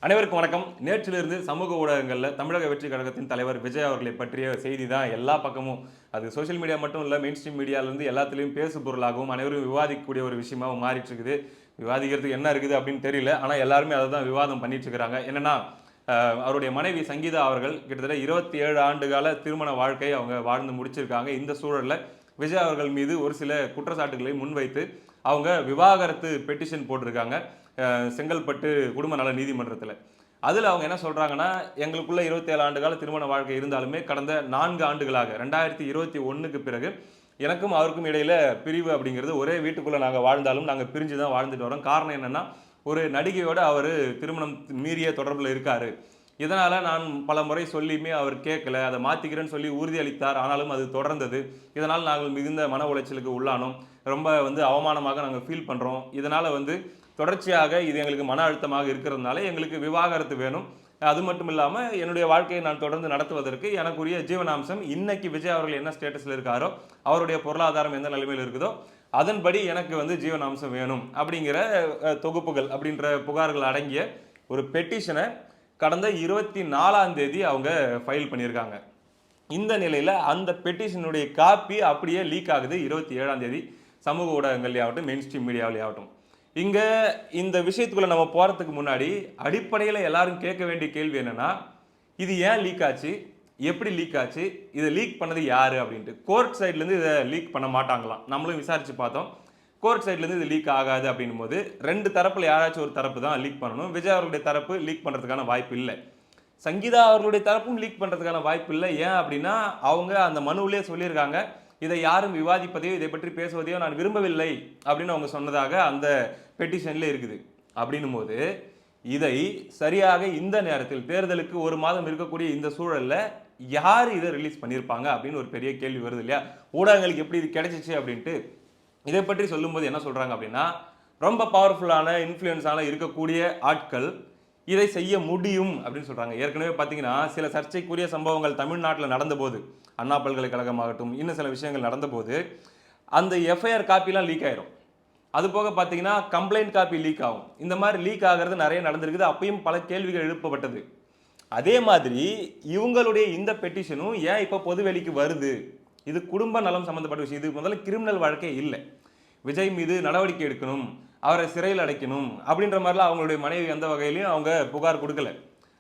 அனைவருக்கும் வணக்கம். நேற்றிலிருந்து சமூக ஊடகங்கள்ல தமிழக வெற்றி கழகத்தின் தலைவர் விஜய் அவர்களை பற்றிய செய்தி தான் எல்லா பக்கமும், அது சோசியல் மீடியா மட்டும் இல்ல, மெயின் ஸ்ட்ரீம் மீடியாலேருந்து எல்லாத்துலயும் பேசு பொருளாகவும் அனைவரும் விவாதிக்கக்கூடிய ஒரு விஷயமாவும் மாறிட்டு இருக்குது. விவாதிக்கிறதுக்கு என்ன இருக்குது அப்படின்னு தெரியல. ஆனா எல்லாருமே அதை தான் விவாதம் பண்ணிட்டு இருக்கிறாங்க. என்னன்னா, அவருடைய மனைவி சங்கீதா அவர்கள் கிட்டத்தட்ட 27 ஆண்டுகால திருமண வாழ்க்கை அவங்க வாழ்ந்து முடிச்சிருக்காங்க. இந்த சூழல்ல விஜய் அவர்கள் மீது ஒரு சில குற்றச்சாட்டுகளை முன்வைத்து அவங்க விவாகரத்து பெட்டிஷன் போட்டிருக்காங்க. செங்கல்பட்டு குடும்ப நல நீதிமன்றத்தில். அதில் அவங்க என்ன சொல்றாங்கன்னா, எங்களுக்குள்ள 27 ஆண்டு கால திருமண வாழ்க்கை இருந்தாலுமே கடந்த 4 ஆண்டுகளாக 2021க்கு பிறகு எனக்கும் அவருக்கும் இடையில பிரிவு அப்படிங்கிறது, ஒரே வீட்டுக்குள்ள நாங்க வாழ்ந்தாலும் நாங்க பிரிஞ்சு தான் வாழ்ந்துட்டு வரோம். காரணம் என்னன்னா, ஒரு நடிகையோட அவரு திருமணம் மீறிய தொடர்புல இருக்காரு. இதனால நான் பல முறை சொல்லியுமே அவர் கேட்கல. அதை மாத்திக்கிறேன்னு சொல்லி உறுதி அளித்தார். ஆனாலும் அது தொடர்ந்தது. இதனால் நாங்கள் மிகுந்த மன உளைச்சலுக்கு உள்ளானோம். ரொம்ப அவமானமாக நாங்க ஃபீல் பண்றோம். இதனால தொடர்ச்சியாக இது எங்களுக்கு மன அழுத்தமாக இருக்கிறதுனால எங்களுக்கு விவாகரத்து வேணும். அது மட்டும் இல்லாம என்னுடைய வாழ்க்கையை நான் தொடர்ந்து நடத்துவதற்கு எனக்குரிய ஜீவனாம்சம் இன்னைக்கு விஜய் அவர்கள் என்ன ஸ்டேட்டஸ்ல இருக்காரோ, அவருடைய பொருளாதாரம் எந்த நிலைமையில் இருக்குதோ, அதன்படி எனக்கு ஜீவனாம்சம் வேணும் அப்படிங்கிற தொகுப்புகள் அப்படின்ற புகார்கள் அடங்கிய ஒரு பெட்டிஷனை கடந்த 24ஆம் தேதி அவங்க ஃபைல் பண்ணியிருக்காங்க. இந்த நிலையில அந்த பெட்டிஷனுடைய காப்பி அப்படியே லீக் ஆகுது 27ஆம் தேதி சமூக ஊடகங்கள்லயாகட்டும், மெயின் ஸ்ட்ரீம் மீடியாவிலேயாகட்டும். இங்க இந்த விஷயத்துக்குள்ள நம்ம போறதுக்கு முன்னாடி அடிப்படையில் எல்லாரும் கேட்க வேண்டிய கேள்வி என்னன்னா, இது ஏன் லீக் ஆச்சு, எப்படி லீக் ஆச்சு, இதை லீக் பண்ணது யாரு அப்படின்ட்டு. கோர்ட் சைட்ல இருந்து இதை லீக் பண்ண மாட்டாங்களாம். நம்மளும் விசாரிச்சு பார்த்தோம். கோர்ட் சைட்ல இருந்து இது லீக் ஆகாது அப்படின்னும் போது 2 தரப்புல யாராச்சும் ஒரு தரப்பு தான் லீக் பண்ணணும். விஜய் அவர்களுடைய தரப்பு லீக் பண்றதுக்கான வாய்ப்பு இல்லை. சங்கீதா அவர்களுடைய தரப்பும் லீக் பண்றதுக்கான வாய்ப்பு இல்லை. ஏன் அப்படின்னா, அவங்க அந்த மனுவிலே சொல்லியிருக்காங்க, இதை யாரும் விவாதிப்பதையோ இதை பற்றி பேசுவதையோ நான் விரும்பவில்லை அப்படின்னு அவங்க சொன்னதாக அந்த பெட்டிஷன்ல இருக்குது. அப்படின்னும் போது இதை சரியாக இந்த நேரத்தில் தேர்தலுக்கு 1 மாதம் இருக்கக்கூடிய இந்த சூழல்ல யார் இதை ரிலீஸ் பண்ணியிருப்பாங்க அப்படின்னு ஒரு பெரிய கேள்வி வருது இல்லையா? ஊடகங்களுக்கு எப்படி இது கிடைச்சிச்சு அப்படின்ட்டு. இதை பற்றி சொல்லும்போது என்ன சொல்றாங்க அப்படின்னா, ரொம்ப பவர்ஃபுல்லான இன்ஃப்ளூயன்ஸால இருக்கக்கூடிய ஆட்கள் இதை செய்ய முடியும் அப்படின்னு சொல்றாங்க. ஏற்கனவே பார்த்தீங்கன்னா, சில சர்ச்சைக்குரிய சம்பவங்கள் தமிழ்நாட்டில் நடந்தபோது, அண்ணா பல்கலைக்கழகமாகட்டும், இன்னும் சில விஷயங்கள் நடந்தபோது, அந்த எஃப்ஐஆர் காப்பிலாம் லீக் ஆயிரும். அது போக பார்த்தீங்கன்னா, கம்ப்ளைண்ட் காப்பி லீக் ஆகும். இந்த மாதிரி லீக் ஆகிறது நிறைய நடந்திருக்குது. அப்பயும் பல கேள்விகள் எழுப்பப்பட்டது. அதே மாதிரி இவங்களுடைய இந்த பெட்டிஷனும் ஏன் இப்போ பொதுவெளிக்கு வருது? இது குடும்ப நலம் சம்பந்தப்பட்ட விஷயம். இது முதல்ல கிரிமினல் வழக்கே இல்லை. விஜய் மீது நடவடிக்கை எடுக்கணும், அவரை சிறையில் அடைக்கணும் அப்படின்ற மாதிரிலாம் அவங்களுடைய மனைவி எந்த வகையிலையும் அவங்க புகார் கொடுக்கல.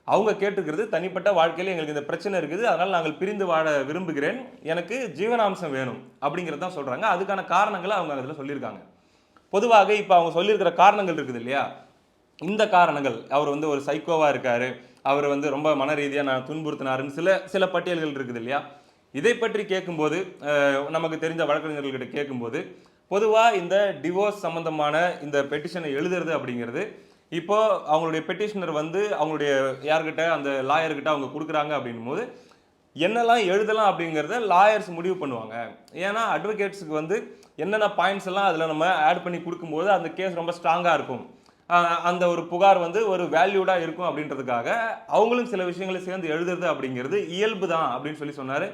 அவங்க கேட்டுக்கிறது, தனிப்பட்ட வாழ்க்கையில் எங்களுக்கு இந்த பிரச்சனை இருக்குது, அதனால் நாங்கள் பிரிந்து வாழ விரும்புகிறேன், எனக்கு ஜீவனாம்சம் வேணும் அப்படிங்கிறது தான் சொல்றாங்க. அதுக்கான காரணங்களை அவங்க அதில் சொல்லியிருக்காங்க. பொதுவாக இப்போ அவங்க சொல்லியிருக்கிற காரணங்கள் இருக்குது இல்லையா, இந்த காரணங்கள், அவர் ஒரு சைக்கோவா இருக்காரு, அவர் ரொம்ப மன ரீதியாக நான் துன்புறுத்தினாருன்னு சில சில பட்டியல்கள் இருக்குது இல்லையா. இதை பற்றி கேட்கும்போது, நமக்கு தெரிஞ்ச வழக்கறிஞர்கள்கிட்ட கேட்கும்போது, பொதுவாக இந்த டிவோர்ஸ் சம்பந்தமான இந்த பெட்டிஷனை எழுதுறது அப்படிங்கிறது, இப்போ அவங்களுடைய பெட்டிஷனர் அவங்களுடைய யார்கிட்ட, அந்த லாயர்கிட்ட அவங்க கொடுக்குறாங்க அப்படின்னும் போது என்னெல்லாம் எழுதலாம் அப்படிங்கிறத லாயர்ஸ் முடிவு பண்ணுவாங்க. ஏன்னா அட்வொகேட்ஸுக்கு என்னென்ன பாயிண்ட்ஸ் எல்லாம் அதில் நம்ம ஆட் பண்ணி கொடுக்கும்போது அந்த கேஸ் ரொம்ப ஸ்ட்ராங்காக இருக்கும், அந்த ஒரு புகார் ஒரு வேல்யூடாக இருக்கும் அப்படின்றதுக்காக அவங்களும் சில விஷயங்களை சேர்ந்து எழுதுறது அப்படிங்கிறது இயல்பு தான் அப்படின்னு சொன்னார்.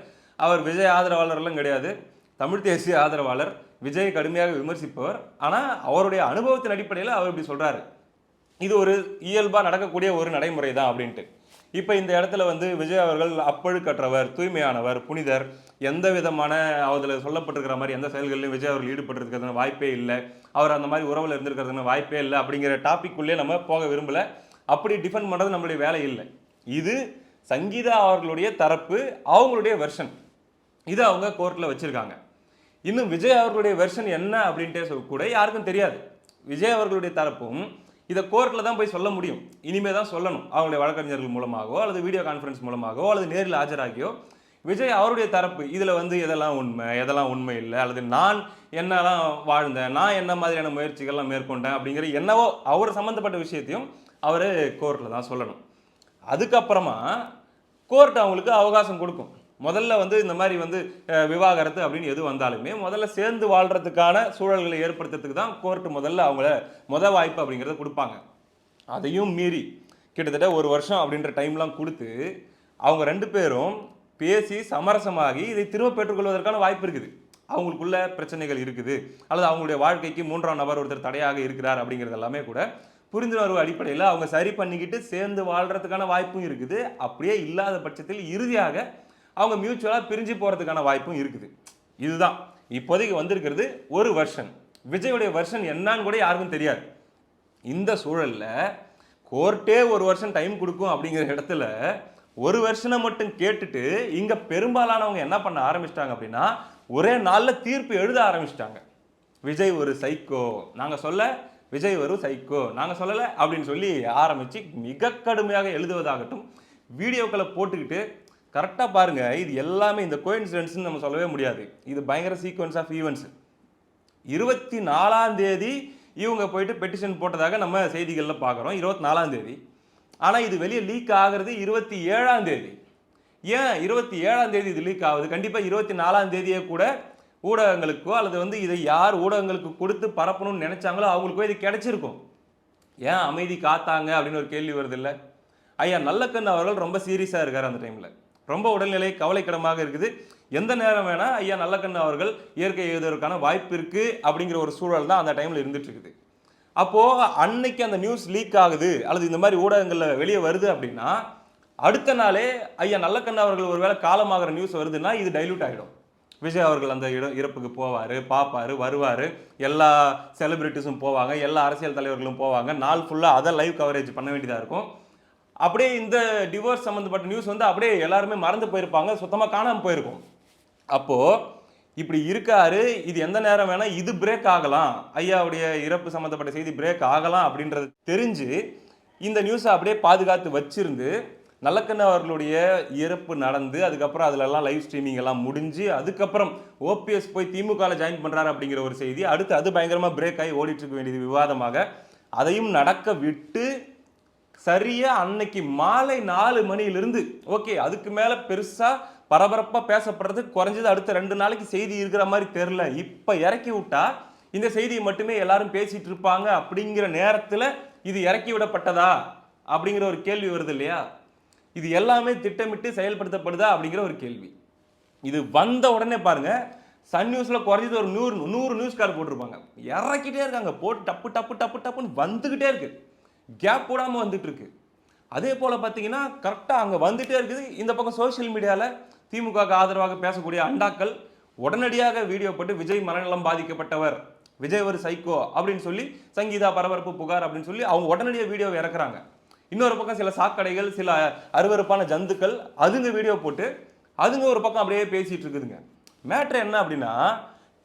அவர் விஜய் ஆதரவாளர்லாம் கிடையாது, தமிழ் தேசிய ஆதரவாளர், விஜய் கடுமையாக விமர்சிப்பவர். ஆனால் அவருடைய அனுபவத்தின் அடிப்படையில் அவர் இப்படி சொல்றாரு, இது ஒரு இயல்பாக நடக்கக்கூடிய ஒரு நடைமுறை தான் அப்படின்ட்டு. இப்போ இந்த இடத்துல விஜய் அவர்கள் அப்பழுக்கற்றவர், தூய்மையானவர், புனிதர், எந்த விதமான அதில் சொல்லப்பட்டிருக்கிற மாதிரி எந்த செயல்களிலும் விஜய் அவர்கள் ஈடுபட்டிருக்கிறதுன வாய்ப்பே இல்லை, அவர் அந்த மாதிரி உறவில் இருந்திருக்கிறதுன வாய்ப்பே இல்லை அப்படிங்கிற டாபிக்குள்ளே நம்ம போக விரும்பல. அப்படி டிஃபெண்ட் பண்ணுறது நம்மளுடைய வேலை இல்லை. இது சங்கீதா அவர்களுடைய தரப்பு, அவங்களுடைய வெர்ஷன், இது அவங்க கோர்ட்டில் வச்சிருக்காங்க. இன்னும் விஜய் அவர்களுடைய வெர்ஷன் என்ன அப்படின்ட்டே கூட யாருக்கும் தெரியாது. விஜய் அவர்களுடைய தரப்பும் இதை கோர்ட்டில் தான் போய் சொல்ல முடியும். இனிமே தான் சொல்லணும், அவங்களுடைய வழக்கறிஞர்கள் மூலமாகவோ அல்லது வீடியோ கான்ஃபரன்ஸ் மூலமாகவோ அல்லது நேரில் ஆஜராகியோ. விஜய் அவருடைய தரப்பு இதில் எதெல்லாம் உண்மை, எதெல்லாம் உண்மை இல்லை, அல்லது நான் என்னெல்லாம் வாழ்ந்தேன், நான் என்ன மாதிரியான முயற்சிகள்லாம் மேற்கொண்டேன் அப்படிங்கிற என்னவோ அவர் சம்மந்தப்பட்ட விஷயத்தையும் அவர் கோர்ட்டில் தான் சொல்லணும். அதுக்கப்புறமா கோர்ட் அவங்களுக்கு அவகாசம் கொடுக்கும். முதல்ல இந்த மாதிரி விவாகரத்து அப்படின்னு எது வந்தாலுமே முதல்ல சேர்ந்து வாழ்றதுக்கான சூழல்களை ஏற்படுத்துறதுக்கு தான் கோர்ட் முதல்ல அவங்கள வாய்ப்பு அப்படிங்கிறத கொடுப்பாங்க. அதையும் மீறி கிட்டத்தட்ட 1 வருஷம் அப்படின்ற டைம்லாம் கொடுத்து அவங்க 2 பேரும் பேசி சமரசமாகி இதை திரும்ப பெற்றுக்கொள்வதற்கான வாய்ப்பு இருக்குது. அவங்களுக்குள்ள பிரச்சனைகள் இருக்குது, அல்லது அவங்களுடைய வாழ்க்கைக்கு 3ஆம் நபர் ஒருத்தர் தடையாக இருக்கிறார் அப்படிங்கிறது எல்லாமே கூட புரிந்துணர்வு அடிப்படையில் அவங்க சரி பண்ணிக்கிட்டு சேர்ந்து வாழ்றதுக்கான வாய்ப்பும் இருக்குது. அப்படியே இல்லாத பட்சத்தில் இறுதியாக அவங்க மியூச்சுவலாக பிரிஞ்சு போகிறதுக்கான வாய்ப்பும் இருக்குது. இதுதான் இப்போதைக்கு வந்திருக்கிறது ஒரு வெர்ஷன். விஜயுடைய வெர்ஷன் என்னன்னு கூட யாருக்கும் தெரியாது. இந்த சூழலில் கோர்ட்டே ஒரு வருஷம் டைம் கொடுக்கும் அப்படிங்கிற இடத்துல ஒரு வெர்ஷனை மட்டும் கேட்டுட்டு இங்கே பெரும்பாலானவங்க என்ன பண்ண ஆரம்பிச்சிட்டாங்க அப்படின்னா, ஒரே நாளில் தீர்ப்பு எழுத ஆரம்பிச்சிட்டாங்க. விஜய் ஒரு சைக்கோ, நாங்கள் சொல்ல விஜய் ஒரு சைக்கோ, நாங்கள் சொல்லலை அப்படின்னு சொல்லி ஆரம்பித்து மிக கடுமையாக எழுதுவதாகட்டும், வீடியோக்களை போட்டுக்கிட்டு கரெக்டாக பாருங்கள். இது எல்லாமே இந்த கோயின்சிடென்ட்ஸ்னு நம்ம சொல்லவே முடியாது. இது பயங்கர சீக்வன்ஸ் ஆஃப் ஈவெண்ட்ஸ். 24ஆம் தேதி இவங்க போயிட்டு பெட்டிஷன் போட்டதாக நம்ம செய்திகளில் பார்க்குறோம். 24ஆம் தேதி. ஆனால் இது வெளியே லீக் ஆகிறது 27ஆம் தேதி. ஏன் 27ஆம் தேதி இது லீக் ஆகுது? கண்டிப்பாக 24ஆம் தேதியே கூட ஊடகங்களுக்கோ அல்லது இதை யார் ஊடகங்களுக்கு கொடுத்து பரப்பணும்னு நினைச்சாங்களோ அவங்களுக்கோ இது கிடைச்சிருக்கும். ஏன் அமைதி காத்தாங்க அப்படின்னு ஒரு கேள்வி வருது இல்லை? ஐயா நல்லக்கண்ணு அவர்கள் ரொம்ப சீரியஸாக இருக்கார். அந்த டைமில் ரொம்ப உடல்நிலை கவலைக்கிடமாக இருக்குது. எந்த நேரம் வேணா ஐயா நல்லக்கண்ணு அவர்கள் இயற்கை எழுதுவதற்கான வாய்ப்பு இருக்குது அப்படிங்கிற ஒரு சூழல் தான் அந்த டைமில் இருந்துட்டு இருக்குது. அப்போது அன்னைக்கு அந்த நியூஸ் லீக் ஆகுது அல்லது இந்த மாதிரி ஊடகங்களில் வெளியே வருது அப்படின்னா, அடுத்த நாளே ஐயா நல்லக்கண்ணு அவர்கள் ஒருவேளை காலமாகிற நியூஸ் வருதுன்னா இது டைல்யூட் ஆகிடும். விஜய் அவர்கள் அந்த இறப்புக்கு போவார், பார்ப்பார், வருவார், எல்லா செலிபிரிட்டிஸும் போவாங்க, எல்லா அரசியல் தலைவர்களும் போவாங்க, நாள் ஃபுல்லாக அதை லைவ் கவரேஜ் பண்ண வேண்டியதாக இருக்கும். அப்படியே இந்த டிவோர்ஸ் சம்மந்தப்பட்ட நியூஸ் அப்படியே எல்லாருமே மறந்து போயிருப்பாங்க, சுத்தமாக காணாமல் போயிருக்கும். அப்போது இப்படி இருக்காரு, இது எந்த நேரம் வேணால் இது பிரேக் ஆகலாம், ஐயாவுடைய இறப்பு சம்மந்தப்பட்ட செய்தி பிரேக் ஆகலாம் அப்படின்றது தெரிஞ்சு இந்த நியூஸை அப்படியே பாதுகாத்து வச்சிருந்து நல்லக்கண்ணு அவர்களுடைய இறப்பு நடந்து அதுக்கப்புறம் அதிலெல்லாம் லைவ் ஸ்ட்ரீமிங் எல்லாம் முடிஞ்சு அதுக்கப்புறம் ஓபிஎஸ் போய் திமுகவில் ஜாயின் பண்ணுறாரு அப்படிங்கிற ஒரு செய்தி அடுத்து அது பயங்கரமாக பிரேக் ஆகி ஓடிட்டு இருக்க வேண்டியது விவாதமாக அதையும் நடக்க விட்டு சரியாக அன்னைக்கு மாலை 4 மணியிலிருந்து ஓகே அதுக்கு மேலே பெருசாக பரபரப்பாக பேசப்படுறது குறைஞ்சது அடுத்த 2 நாளைக்கு செய்தி இருக்கிற மாதிரி தெரில. இப்போ இறக்கி விட்டா இந்த செய்தியை மட்டுமே எல்லாரும் பேசிகிட்டு இருப்பாங்க அப்படிங்கிற நேரத்தில் இது இறக்கி விடப்பட்டதா அப்படிங்கிற ஒரு கேள்வி வருது இல்லையா? இது எல்லாமே திட்டமிட்டு செயல்படுத்தப்படுதா அப்படிங்கிற ஒரு கேள்வி. இது வந்த உடனே பாருங்க, சன் நியூஸ்ல குறைஞ்சது ஒரு 100 நியூஸ் கார்டு போட்டிருப்பாங்க, இறக்கிட்டே இருக்காங்க, போட்டு டப்பு டப்பு டப்பு டப்புன்னு வந்துகிட்டே இருக்கு, கேப் போடாமல் வந்துட்டு இருக்கு. அதே போல பார்த்தீங்கன்னா கரெக்டாக அங்கே வந்துட்டே இருக்குது. இந்த பக்கம் சோசியல் மீடியாவில் திமுகவுக்கு ஆதரவாக பேசக்கூடிய அண்டாக்கள் உடனடியாக வீடியோ போட்டு விஜய் மனநலம் பாதிக்கப்பட்டவர், விஜய் ஒரு சைக்கோ அப்படின்னு சொல்லி சங்கீதா பரபரப்பு புகார் அப்படின்னு சொல்லி அவங்க உடனடியாக வீடியோவை இறக்குறாங்க. இன்னொரு பக்கம் சில சாக்கடைகள், சில அருவருப்பான ஜந்துக்கள் அதுங்க வீடியோ போட்டு அதுங்க ஒரு பக்கம் அப்படியே பேசிட்டு இருக்குதுங்க. மேட்ரு என்ன அப்படின்னா,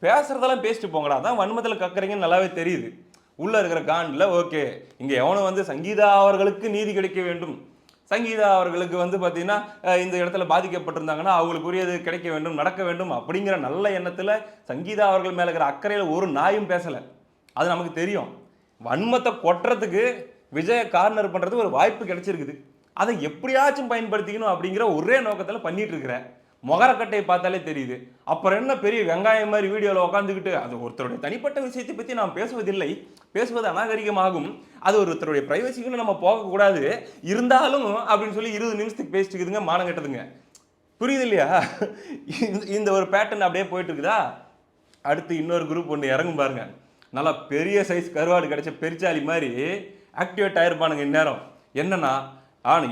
பேசுறதெல்லாம் பேசிட்டு போங்கடா, தான் வன்மத்தில் கக்குறீங்கன்னு நல்லாவே தெரியுது. உள்ள இருக்கிற காண்டில் ஓகே இங்கே எவனும் சங்கீதா அவர்களுக்கு நீதி கிடைக்க வேண்டும், சங்கீதா அவர்களுக்கு பார்த்தீங்கன்னா இந்த இடத்துல பாதிக்கப்பட்டிருந்தாங்கன்னா அவங்களுக்குரியது கிடைக்க வேண்டும், நடக்க வேண்டும் அப்படிங்கிற நல்ல எண்ணத்தில் சங்கீதா அவர்கள் மேலே இருக்கிற அக்கறையில் ஒரு நாயும் பேசலை. அது நமக்கு தெரியும். வன்மத்தை கொட்டுறதுக்கு விஜய கார்னர் பண்ணுறது ஒரு வாய்ப்பு கிடைச்சிருக்குது, அதை எப்படியாச்சும் பயன்படுத்திக்கணும் அப்படிங்கிற ஒரே நோக்கத்தில் பண்ணிட்டு இருக்கிறேன். முகரக்கட்டையை பார்த்தாலே தெரியுது. அப்புறம் என்ன பெரிய வெங்காயம் மாதிரி வீடியோவில் உட்காந்துக்கிட்டு, அது ஒருத்தருடைய தனிப்பட்ட விஷயத்தை பற்றி நாம் பேசுவதில்லை, பேசுவது அநாகரிகமாகும், அது ஒருத்தருடைய பிரைவசிக்குன்னு நம்ம போகக்கூடாது, இருந்தாலும் அப்படின்னு சொல்லி 20 நிமிஷத்துக்கு பேசிட்டு இருக்குதுங்க, மானம் கட்டுதுங்க. புரியுது இல்லையா? இந்த ஒரு பேட்டர்ன் அப்படியே போயிட்டு இருக்குதா? அடுத்து இன்னொரு குரூப் ஒன்று இறங்கும் பாருங்க, நல்லா பெரிய சைஸ் கருவாடு கிடைச்ச பெருச்சாலி மாதிரி ஆக்டிவேட் ஆயிருப்பானுங்க இந்நேரம். என்னன்னா,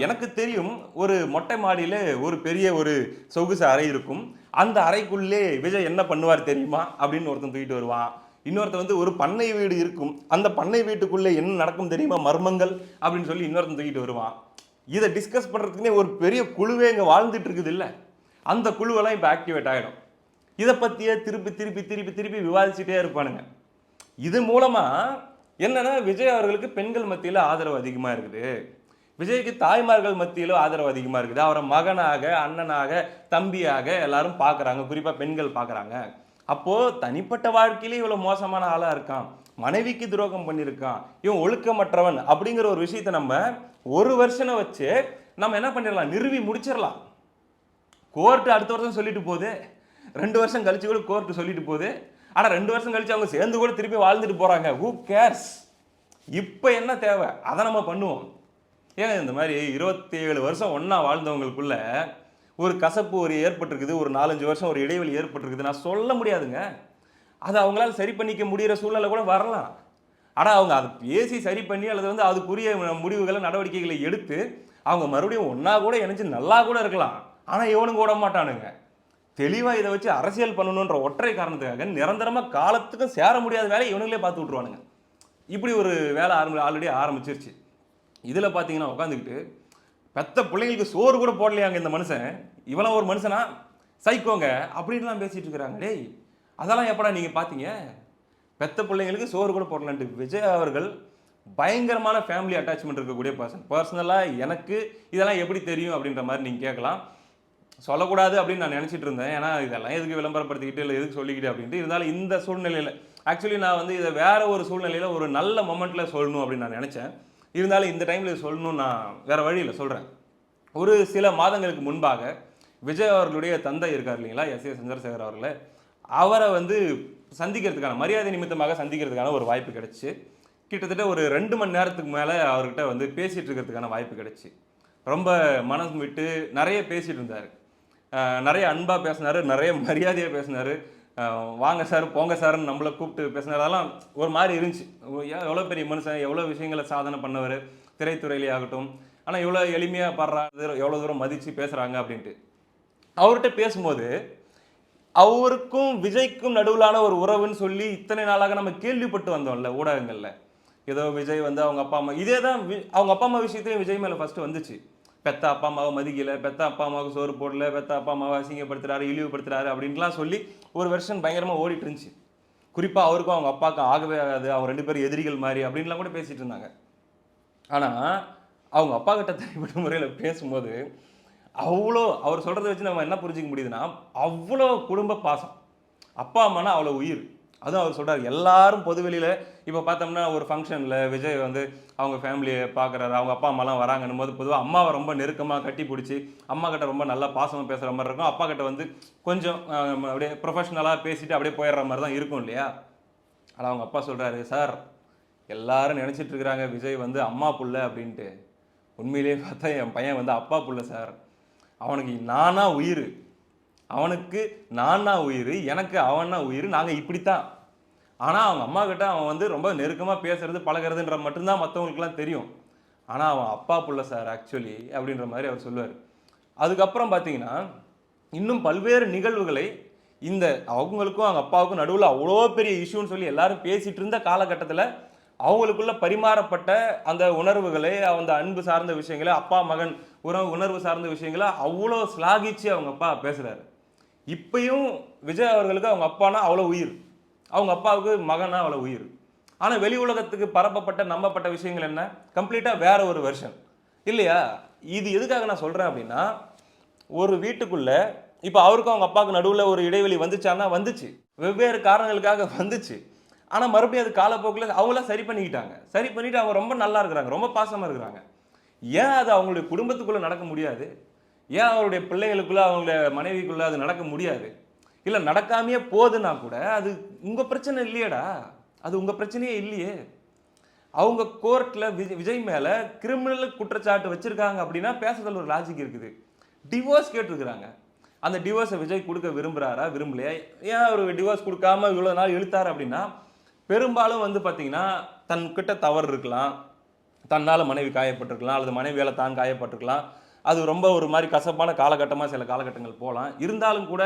எனக்கு தெரியும் ஒரு மொட்டை மாடியில் ஒரு பெரிய ஒரு சொகுசு அறை இருக்கும், அந்த அறைக்குள்ளே விஜய் என்ன பண்ணுவார் தெரியுமா அப்படின்னு ஒருத்தன் தூக்கிட்டு வருவான். இன்னொருத்தன் ஒரு பண்ணை வீடு இருக்கும், அந்த பண்ணை வீட்டுக்குள்ளே என்ன நடக்கும் தெரியுமா மர்மங்கள் அப்படின்னு சொல்லி இன்னொருத்தன் தூக்கிட்டு வருவான். இதை டிஸ்கஸ் பண்ணுறதுக்குன்னே ஒரு பெரிய குழுவே இங்கே வாழ்ந்துட்டு இருக்குது இல்லை? அந்த குழுவெல்லாம் இப்போ ஆக்டிவேட் ஆகிடும். இதை பற்றியே திருப்பி திருப்பி திருப்பி திருப்பி விவாதிச்சுட்டே இருப்பானுங்க. இது மூலமாக என்னன்னா, விஜய் அவர்களுக்கு பெண்கள் மத்தியில் ஆதரவு அதிகமாக இருக்குது, விஜய்க்கு தாய்மார்கள் மத்தியிலும் ஆதரவு அதிகமாக இருக்குது, அவரை மகனாக, அண்ணனாக, தம்பியாக எல்லாரும் பார்க்குறாங்க, குறிப்பாக பெண்கள் பார்க்குறாங்க. அப்போது தனிப்பட்ட வாழ்க்கையிலே இவ்வளோ மோசமான ஆளாக இருக்கான், மனைவிக்கு துரோகம் பண்ணியிருக்கான், இவன் ஒழுக்கமற்றவன் அப்படிங்கிற ஒரு விஷயத்தை நம்ம ஒரு வருஷனை வச்சு நம்ம என்ன பண்ணிடலாம், நிறுவி முடிச்சிடலாம். கோர்ட்டு அடுத்த வருஷம் சொல்லிட்டு போகுது, 2 வருஷம் கழிச்சு கூட கோர்ட்டு சொல்லிட்டு போகுது. ஆனால் 2 வருஷம் கழிச்சு அவங்க சேர்ந்து கூட திருப்பி வாழ்ந்துட்டு போகிறாங்க. Who CARES? இப்போ என்ன தேவை அதை நம்ம பண்ணுவோம். ஏங்க இந்த மாதிரி 27 வருஷம் ஒன்றா வாழ்ந்தவங்களுக்குள்ள ஒரு கசப்பு ஒரு ஏற்பட்டிருக்குது, ஒரு 4-5 வருஷம் ஒரு இடைவெளி ஏற்பட்டிருக்குது, நான் சொல்ல முடியாதுங்க. அதை அவங்களால சரி பண்ணிக்க முடிகிற சூழ்நிலை கூட வரலாம். ஆனால் அவங்க அதை பேசி சரி பண்ணி அல்லது வந்து அதுக்குரிய முடிவுகளை நடவடிக்கைகளை எடுத்து அவங்க மறுபடியும் ஒன்றா கூட இணைஞ்சு நல்லா கூட இருக்கலாம். ஆனால் இவனுங்க விட மாட்டானுங்க. தெளிவாக இதை வச்சு அரசியல் பண்ணணுன்ற ஒற்றை காரணத்துக்காக நிரந்தரமாக காலத்துக்கும் சேர முடியாத வேலையை இவனுங்களே பார்த்து விட்ருவானுங்க. இப்படி ஒரு வேலை ஆல்ரெடி ஆரம்பிச்சிருச்சு. இதில் பார்த்தீங்கன்னா உட்காந்துக்கிட்டு பெத்த பிள்ளைங்களுக்கு சோறு கூட போடலையாங்க இந்த மனுஷன். இவெல்லாம் ஒரு மனுஷனா? சைக்கோங்க அப்படின்லாம் பேசிட்டு இருக்கிறாங்க. டேய், அதெல்லாம் எப்படா நீங்கள் பார்த்தீங்க? பெத்த பிள்ளைங்களுக்கு சோறு கூட போடலான்ட்டு விஜய் அவர்கள் பயங்கரமான ஃபேமிலி அட்டாச்மெண்ட் இருக்கக்கூடிய பர்சனலாக எனக்கு இதெல்லாம் எப்படி தெரியும் அப்படின்ற மாதிரி நீங்கள் கேட்கலாம். சொல்லக்கூடாது அப்படின்னு நான் நினச்சிட்டு இருந்தேன். ஏன்னா இதெல்லாம் எதுக்கு விளம்பரப்படுத்திக்கிட்டு இல்லை எதுக்கு சொல்லிக்கிட்டு அப்படின்ட்டு. இருந்தாலும் இந்த சூழ்நிலையில் ஆக்சுவலி நான் வந்து இதை வேற ஒரு சூழ்நிலையில் ஒரு நல்ல மொமெண்ட்டில் சொல்லணும் அப்படின்னு நான் நினச்சேன். இருந்தாலும் இந்த டைமில் இது சொல்லணும், நான் வேறு வழியில் சொல்கிறேன். ஒரு சில மாதங்களுக்கு முன்பாக விஜய் அவர்களுடைய தந்தை இருக்கார் இல்லைங்களா, எஸ் ஏ சந்திரசேகர் அவர்களை, அவரை வந்து சந்திக்கிறதுக்கான மரியாதை நிமித்தமாக சந்திக்கிறதுக்கான ஒரு வாய்ப்பு கிடைச்சி கிட்டத்தட்ட ஒரு 2 மணி நேரத்துக்கு மேலே அவர்கிட்ட வந்து பேசிகிட்டு இருக்கிறதுக்கான வாய்ப்பு கிடைச்சி ரொம்ப மனசு விட்டு நிறைய பேசிகிட்டு இருந்தார். நிறைய அன்பாக பேசினார், நிறைய மரியாதையாக பேசினார். வாங்க சார் போங்க சார்ன்னு நம்மளை கூப்பிட்டு பேசினார். அதெல்லாம் ஒரு மாதிரி இருந்துச்சு. எவ்வளோ பெரிய மனுஷன், எவ்வளோ விஷயங்களை சாதனை பண்ணவர் திரைத்துறையிலே ஆகட்டும். ஆனால் இவ்வளோ எளிமையாக பாடுறாரு, எவ்வளோ தூரம் மதித்து பேசுகிறாங்க அப்படின்ட்டு. அவர்கிட்ட பேசும்போது அவருக்கும் விஜய்க்கும் நடுவிலான ஒரு உறவுன்னு சொல்லி இத்தனை நாளாக நம்ம கேள்விப்பட்டு வந்தோம்ல ஊடகங்களில். ஏதோ விஜய் வந்து அவங்க அப்பா அம்மா, இதே தான் அவங்க அப்பா அம்மா விஷயத்தையும் விஜய் மேலே ஃபஸ்ட்டு வந்துச்சு. பெத்த அப்பா அம்மாவை மதிக்கலை, பெத்த அப்பா அம்மாவுக்கு சோறு போடல, பெத்த அப்பா அம்மாவை அசிங்கப்படுத்துறாரு, இழிவுபடுத்துறாரு அப்படின்லாம் சொல்லி ஒரு வெர்ஷன் பயங்கரமாக ஓடிட்டு இருந்துச்சு. குறிப்பாக அவருக்கும் அவங்க அப்பாவுக்கும் ஆகவே ஆகாது, அவங்க 2 பேரும் எதிரிகள் மாதிரி அப்படின்லாம் கூட பேசிகிட்டு இருந்தாங்க. ஆனால் அவங்க அப்பா கிட்ட தனிப்பட்ட முறையில் பேசும்போது அவ்வளோ அவர் சொல்கிறத வச்சு நம்ம என்ன புரிஞ்சிக்க முடியுதுன்னா, அவ்வளோ குடும்ப பாசம். அப்பா அம்மானா அவ்வளோ உயிர். அதுவும் அவர் சொல்கிறார், எல்லாரும் பொதுவெளியில் இப்போ பார்த்தோம்னா ஒரு ஃபங்க்ஷனில் விஜய் வந்து அவங்க ஃபேமிலியை பார்க்குறாரு, அவங்க அப்பா அம்மாலாம் வராங்கன்னும் போது பொதுவாக அம்மாவை ரொம்ப நெருக்கமாக கட்டி பிடிச்சி அம்மா கிட்ட ரொம்ப நல்லா பாசமாக பேசுகிற மாதிரி இருக்கும். அப்பா கிட்ட வந்து கொஞ்சம் அப்படியே ப்ரொஃபஷ்னலாக பேசிட்டு அப்படியே போயிடுற மாதிரி தான் இருக்கும் இல்லையா. ஆனால் அவங்க அப்பா சொல்கிறாரு, சார் எல்லாரும் நினச்சிட்டு இருக்கிறாங்க விஜய் வந்து அம்மா புள்ள அப்படின்ட்டு. உண்மையிலேயே பார்த்தா என் பையன் வந்து அப்பா புள்ள சார். அவனுக்கு நானா உயிர், அவனுக்கு நானா உயிர், எனக்கு அவனா உயிர், நாங்கள் இப்படித்தான். ஆனால் அவங்க அம்மா கிட்ட அவன் வந்து ரொம்ப நெருக்கமாக பேசுறது பழகிறதுன்ற மட்டும்தான் மற்றவங்களுக்குலாம் தெரியும். ஆனால் அவன் அப்பா புள்ள சார் ஆக்சுவலி அப்படின்ற மாதிரி அவர் சொல்லுவார். அதுக்கப்புறம் பார்த்தீங்கன்னா இன்னும் பல்வேறு நிகழ்வுகளை இந்த அவங்களுக்கும் அவங்க அப்பாவுக்கும் நடுவில் அவ்வளோ பெரிய இஷ்யூன்னு சொல்லி எல்லாரும் பேசிகிட்டு இருந்த காலகட்டத்தில் அவங்களுக்குள்ள பரிமாறப்பட்ட அந்த உணர்வுகளை, அந்த அன்பு சார்ந்த விஷயங்களை, அப்பா மகன் உணர்வு சார்ந்த விஷயங்களை அவ்வளோ ஸ்லாகிச்சு அவங்க அப்பா பேசுகிறாரு. இப்பயும் விஜய் அவர்களுக்கு அவங்க அப்பானா அவ்வளோ உயிர், அவங்க அப்பாவுக்கு மகனா அவ்வளோ உயிர். ஆனால் வெளி உலகத்துக்கு பரப்பப்பட்ட நம்பப்பட்ட விஷயங்கள் என்ன, கம்ப்ளீட்டாக வேற ஒரு வெர்ஷன் இல்லையா. இது எதுக்காக நான் சொல்கிறேன் அப்படின்னா, ஒரு வீட்டுக்குள்ள இப்போ அவருக்கும் அவங்க அப்பாவுக்கு நடுவில் ஒரு இடைவெளி வந்துச்சான்னா வந்துச்சு, வெவ்வேறு காரணங்களுக்காக வந்துச்சு. ஆனால் மறுபடியும் அது காலப்போக்கில் அவங்களாம் சரி பண்ணிக்கிட்டாங்க. சரி பண்ணிவிட்டு அவங்க ரொம்ப நல்லா இருக்கிறாங்க, ரொம்ப பாசமாக இருக்கிறாங்க. ஏன் அது அவங்களுடைய குடும்பத்துக்குள்ளே நடக்க முடியாது? ஏன் அவருடைய பிள்ளைகளுக்குள்ளே அவங்களுடைய மனைவிக்குள்ளே அது நடக்க முடியாது? இல்லை நடக்காமையே போகுதுன்னா கூட அது உங்கள் பிரச்சனை இல்லையடா, அது உங்கள் பிரச்சனையே இல்லையே. அவங்க கோர்ட்டில் விஜய் மேலே கிரிமினல் குற்றச்சாட்டு வச்சுருக்காங்க அப்படின்னா பேசுறதுல ஒரு லாஜிக் இருக்குது. டிவோர்ஸ் கேட்டிருக்கிறாங்க. அந்த டிவோர்ஸை விஜய் கொடுக்க விரும்புகிறாரா விரும்பலையா? ஏன் அவர் டிவோர்ஸ் கொடுக்காம இவ்வளோ நாள் இழுத்தார் அப்படின்னா, பெரும்பாலும் வந்து பார்த்தீங்கன்னா தன்கிட்ட தவறு இருக்கலாம், தன்னால் மனைவி காயப்பட்டிருக்கலாம், அல்லது மனைவியால் தான் காயப்பட்டிருக்கலாம். அது ரொம்ப ஒரு மாதிரி கசப்பான காலகட்டமாக சில காலகட்டங்கள் போகலாம். இருந்தாலும் கூட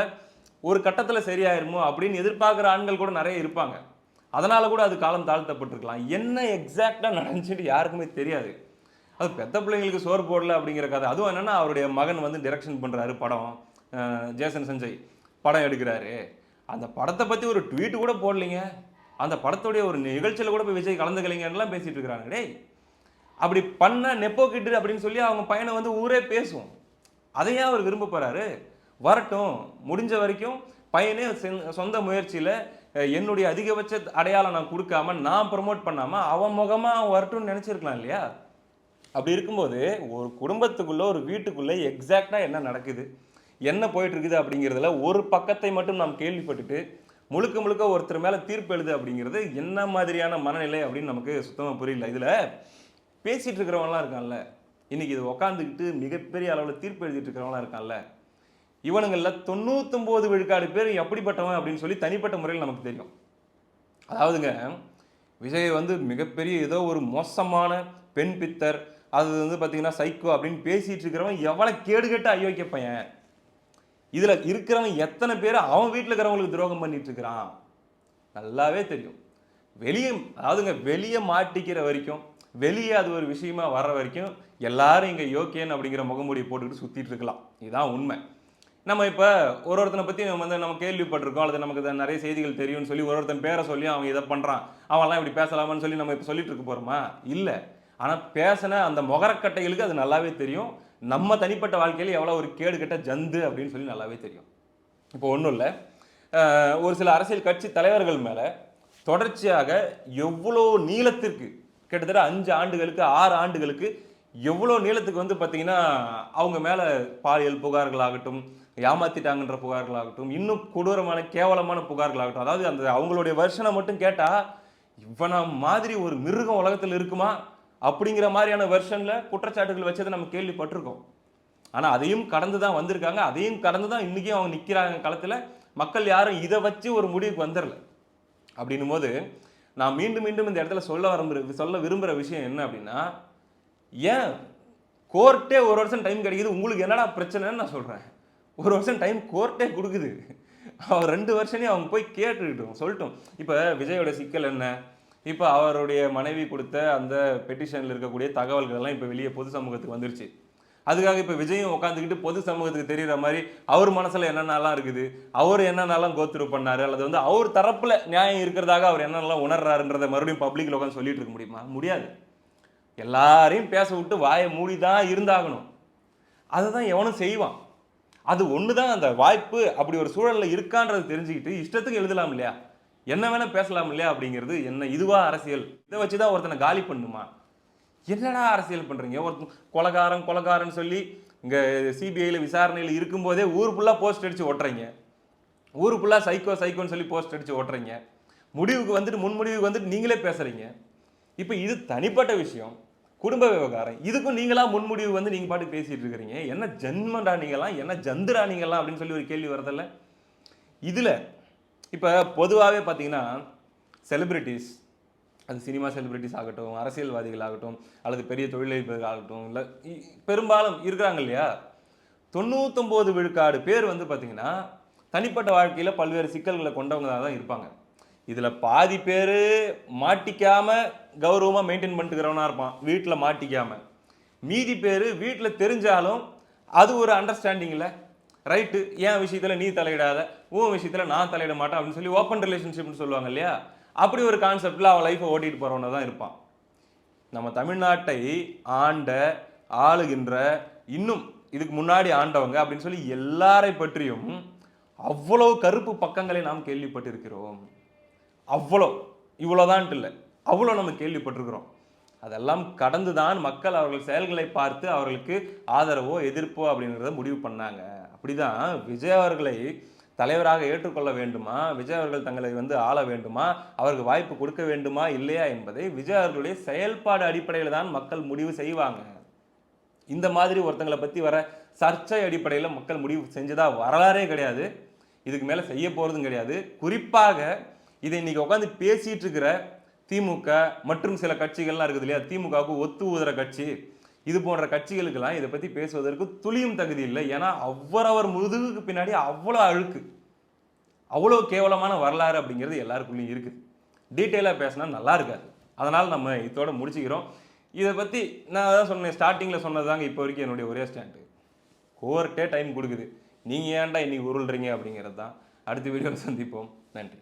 ஒரு கட்டத்தில் சரியாயிருமோ அப்படின்னு எதிர்பார்க்குற ஆண்கள் கூட நிறைய இருப்பாங்க. அதனால் கூட அது காலம் தாழ்த்தப்பட்டிருக்கலாம். என்ன எக்ஸாக்டாக நடந்துச்சுட்டு யாருக்குமே தெரியாது. அது பெத்த பிள்ளைங்களுக்கு சோறு போடல அப்படிங்கிற கதை. அதுவும் என்னென்னா அவருடைய மகன் வந்து டிரெக்ஷன் பண்ணுறாரு படம், ஜேசன் சஞ்சய் படம் எடுக்கிறாரு. அந்த படத்தை பற்றி ஒரு ட்வீட் கூட போடலைங்க. அந்த படத்துடைய ஒரு நிகழ்ச்சியில் கூட போய் விஜய் கலந்துக்கலைங்கலாம் பேசிகிட்டு இருக்கிறாங்க. டேய், அப்படி பண்ண நெப்போ கிட்டு அப்படின்னு சொல்லி அவங்க பையனை வந்து ஊரே பேசும். அதையே அவர் விரும்ப போகிறாரு. வரட்டும், முடிஞ்ச வரைக்கும் பையனே சொந்த முயற்சியில் என்னுடைய அதிகபட்ச அடையாளம் நான் கொடுக்காம, நான் ப்ரமோட் பண்ணாமல் அவன் முகமாக அவன் வரட்டும்னு நினச்சிருக்கலாம் இல்லையா. அப்படி இருக்கும்போது ஒரு குடும்பத்துக்குள்ளே ஒரு வீட்டுக்குள்ளே எக்ஸாக்டாக என்ன நடக்குது, என்ன போயிட்டு இருக்குது அப்படிங்கிறதுல ஒரு பக்கத்தை மட்டும் நாம் கேள்விப்பட்டுட்டு முழுக்க முழுக்க ஒருத்தர் மேலே தீர்ப்பு எழுது அப்படிங்கிறது என்ன மாதிரியான மனநிலை அப்படின்னு நமக்கு சுத்தமாக புரியல. இதில் பேசிகிட்டு இருக்கிறவங்களாம் இருக்கான்ல, இன்றைக்கி இது உக்காந்துக்கிட்டு மிகப்பெரிய அளவில் தீர்ப்பு எழுதிட்டு இருக்கிறவங்களாம் இருக்கான்ல, இவனுங்களில் 99 விழுக்காடு பேர் எப்படிப்பட்டவன் அப்படின்னு சொல்லி தனிப்பட்ட முறையில் நமக்கு தெரியும். அதாவதுங்க, விஜய் வந்து மிகப்பெரிய ஏதோ ஒரு மோசமான பெண் பித்தர், அது வந்து பார்த்தீங்கன்னா சைக்கோ அப்படின்னு பேசிட்டு இருக்கிறவன் எவ்வளோ கேடுகட்ட அயோக்கிய பையன். இதுல இருக்கிறவன் எத்தனை பேர் அவன் வீட்டில் இருக்கிறவங்களுக்கு துரோகம் பண்ணிட்டு இருக்கிறான் நல்லாவே தெரியும். வெளியே அதாவதுங்க வெளியே மாட்டிக்கிற வரைக்கும், வெளியே அது ஒரு விஷயமா வர்ற வரைக்கும் எல்லாரும் இங்கே யோக்கியன் அப்படிங்கிற முகமூடியை போட்டுக்கிட்டு சுற்றிட்டு இருக்கலாம். இதுதான் உண்மை. நம்ம இப்போ ஒருத்தனை பற்றி நம்ம கேள்விப்பட்டிருக்கோம், அல்லது நமக்கு நிறைய செய்திகள் தெரியும்னு சொல்லி ஒருத்தன் பேரை சொல்லி அவன் இதை பண்ணுறான், அவன்லாம் இப்படி பேசலாமான்னு சொல்லி நம்ம இப்போ சொல்லிட்டு இருக்க போகிறோமா? இல்லை. ஆனால் பேசின அந்த முகரக்கட்டைகளுக்கு அது நல்லாவே தெரியும், நம்ம தனிப்பட்ட வாழ்க்கையில் எவ்வளோ ஒரு கேடு கெட்ட ஜந்து அப்படின்னு சொல்லி நல்லாவே தெரியும். இப்போ ஒன்றும் இல்லை, ஒரு சில அரசியல் கட்சி தலைவர்கள் மேலே தொடர்ச்சியாக எவ்வளோ நீளத்திற்கு, கிட்டத்தட்ட 5 ஆண்டுகளுக்கு 6 ஆண்டுகளுக்கு எவ்வளோ நீளத்துக்கு வந்து பார்த்தீங்கன்னா அவங்க மேலே பாலியல் புகார்களாகட்டும், ஏமாத்திட்டாங்கன்ற புகார்களாகட்டும், இன்னும் கொடூரமான கேவலமான புகார்களாகட்டும், அதாவது அந்த அவங்களுடைய வெர்ஷனை மட்டும் கேட்டால் இவனை மாதிரி ஒரு மிருகம் உலகத்தில் இருக்குமா அப்படிங்கிற மாதிரியான வெர்ஷனில் குற்றச்சாட்டுகள் வச்சதை நம்ம கேள்விப்பட்டிருக்கோம். ஆனால் அதையும் கடந்து தான் வந்திருக்காங்க, அதையும் கடந்து தான் இன்றைக்கும் அவங்க நிற்கிறாங்க களத்தில். மக்கள் யாரும் இதை வச்சு ஒரு முடிவுக்கு வந்துடல. அப்படின்னும் போது நான் மீண்டும் மீண்டும் இந்த இடத்துல சொல்ல விரும்புகிற விஷயம் என்ன அப்படின்னா, ஏன் கோர்ட்டே ஒரு வருஷம் டைம் கிடைக்குது, உங்களுக்கு என்னடா பிரச்சனைன்னு நான் சொல்கிறேன். ஒரு வருஷம் டைம் கோர்ட்டே கொடுக்குது, அவர் 2 வருஷனே அவங்க போய் கேட்டுக்கிட்டோம் சொல்லட்டும். இப்போ விஜயோட சிக்கல் என்ன, இப்போ அவருடைய மனைவி கொடுத்த அந்த பெட்டிஷனில் இருக்கக்கூடிய தகவல்கள் எல்லாம் இப்போ வெளியே பொது சமூகத்துக்கு வந்துருச்சு. அதுக்காக இப்போ விஜயும் உட்காந்துக்கிட்டு பொது சமூகத்துக்கு தெரிகிற மாதிரி அவர் மனசில் என்னென்னலாம் இருக்குது, அவர் என்னென்னலாம் கோத்ரூ பண்ணார், அல்லது வந்து அவர் தரப்பில் நியாயம் இருக்கிறதாக அவர் என்னென்னலாம் உணர்றாருன்றதை மறுபடியும் பப்ளிக்கில் உட்காந்து சொல்லிட்டு இருக்க முடியுமா? முடியாது. எல்லாரையும் பேச விட்டு வாயை மூடி தான் இருந்தாகணும். அதை தான் எவனும் செய்வான். அது ஒன்று தான் அந்த வாய்ப்பு. அப்படி ஒரு சூழலில் இருக்கான்றது தெரிஞ்சுக்கிட்டு இஷ்டத்துக்கு எழுதலாம் இல்லையா, என்ன வேணால் பேசலாம் இல்லையா அப்படிங்கிறது என்ன இதுவா அரசியல்? இதை வச்சு தான் ஒருத்தனை காலி பண்ணுமா? என்னடா அரசியல் பண்ணுறீங்க? ஒரு கொலகாரன் சொல்லி இங்கே சிபிஐயில் விசாரணையில் இருக்கும்போதே ஊர் ஃபுல்லாக போஸ்ட் அடித்து ஓட்டுறீங்க, ஊர் ஃபுல்லாக சைக்கோன்னு சொல்லி போஸ்ட் அடித்து ஓட்டுறீங்க, முடிவுக்கு வந்துட்டு முன்முடிவுக்கு வந்துட்டு நீங்களே பேசுகிறீங்க. இப்போ இது தனிப்பட்ட விஷயம், குடும்ப விவகாரம், இதுக்கும் நீங்களா முன்முடிவு வந்து நீங்கள் பாட்டு பேசிகிட்டு இருக்கிறீங்க. என்ன ஜென்மண்டா நீங்களாம், என்ன ஜந்துரா நீங்களாம் அப்படின்னு சொல்லி ஒரு கேள்வி வரதில்ல இதில். இப்போ பொதுவாகவே பார்த்தீங்கன்னா செலிப்ரிட்டிஸ், அது சினிமா செலிபிரிட்டிஸ் ஆகட்டும், அரசியல்வாதிகள் ஆகட்டும், அல்லது பெரிய தொழிலதிபர்கள் ஆகட்டும், இல்லை பெரும்பாலும் இருக்கிறாங்க இல்லையா, 99 விழுக்காடு பேர் வந்து பார்த்தீங்கன்னா தனிப்பட்ட வாழ்க்கையில் பல்வேறு சிக்கல்களை கொண்டவங்க தான் இருப்பாங்க. இதில் பாதி பேர் மாட்டிக்காமல் கௌரவமாக மெயின்டைன் பண்ணிட்டுக்கிறவனா இருப்பான், வீட்டில் மாட்டிக்காமல். மீதி பேர் வீட்டில் தெரிஞ்சாலும் அது ஒரு அண்டர்ஸ்டாண்டிங்கில் ரைட்டு, என் விஷயத்தில் நீ தலையிடாத, உன் விஷயத்தில் நான் தலையிட மாட்டேன் அப்படின்னு சொல்லி ஓப்பன் ரிலேஷன்ஷிப்னு சொல்லுவாங்க இல்லையா, அப்படி ஒரு கான்செப்டில் அவன் லைஃப்பை ஓட்டிகிட்டு போகிறவன தான் இருப்பான். நம்ம தமிழ்நாட்டை ஆளுகின்ற, இன்னும் இதுக்கு முன்னாடி ஆண்டவங்க அப்படின்னு சொல்லி எல்லாரை பற்றியும் அவ்வளோ கருப்பு பக்கங்களை நாம் கேள்விப்பட்டிருக்கிறோம். இவ்வளோதான்ட்டு இல்லை, அவ்வளோ நம்ம கேள்விப்பட்டிருக்கிறோம். அதெல்லாம் கடந்து தான் மக்கள் அவர்கள் செயல்களை பார்த்து அவர்களுக்கு ஆதரவோ எதிர்ப்போ அப்படிங்கிறத முடிவு பண்ணாங்க. அப்படிதான் விஜய் அவர்களை தலைவராக ஏற்றுக்கொள்ள வேண்டுமா, விஜய் அவர்கள் தங்களை வந்து ஆள வேண்டுமா, அவருக்கு வாய்ப்பு கொடுக்க வேண்டுமா இல்லையா என்பதை விஜய் அவர்களுடைய செயல்பாடு அடிப்படையில் தான் மக்கள் முடிவு செய்வாங்க. இந்த மாதிரி ஒருத்தங்களை பற்றி வர சர்ச்சை அடிப்படையில் மக்கள் முடிவு செஞ்சதா வரலாறே கிடையாது, இதுக்கு மேலே செய்ய போகிறதும் கிடையாது. குறிப்பாக இதை இன்னைக்கு உட்காந்து பேசிட்டு இருக்கிற திமுக மற்றும் சில கட்சிகள்லாம் இருக்குது இல்லையா, திமுகவுக்கு ஒத்து ஊதுற கட்சி, இது போன்ற கட்சிகளுக்கெல்லாம் இதை பற்றி பேசுவதற்கு துளியும் தகுதி இல்லை. ஏன்னா அவரவர் முதுகுக்கு பின்னாடி அவ்வளோ அழுக்கு, அவ்வளோ கேவலமான வரலாறு அப்படிங்கிறது எல்லாருக்குள்ளேயும் இருக்குது. டீட்டெயிலாக பேசினா நல்லா இருக்காது. அதனால் நம்ம இதோட முடிச்சுக்கிறோம். இதை பற்றி நான் அதான் சொன்னேன், ஸ்டார்டிங்கில் சொன்னதாங்க இப்போ வரைக்கும் என்னுடைய ஒரே ஸ்டாண்டு. கோர்ட்டே டைம் கொடுக்குது, நீங்கள் ஏன்டா இன்னைக்கு உருள்றீங்க அப்படிங்கிறது தான். அடுத்த வீடியோவில் சந்திப்போம். நன்றி.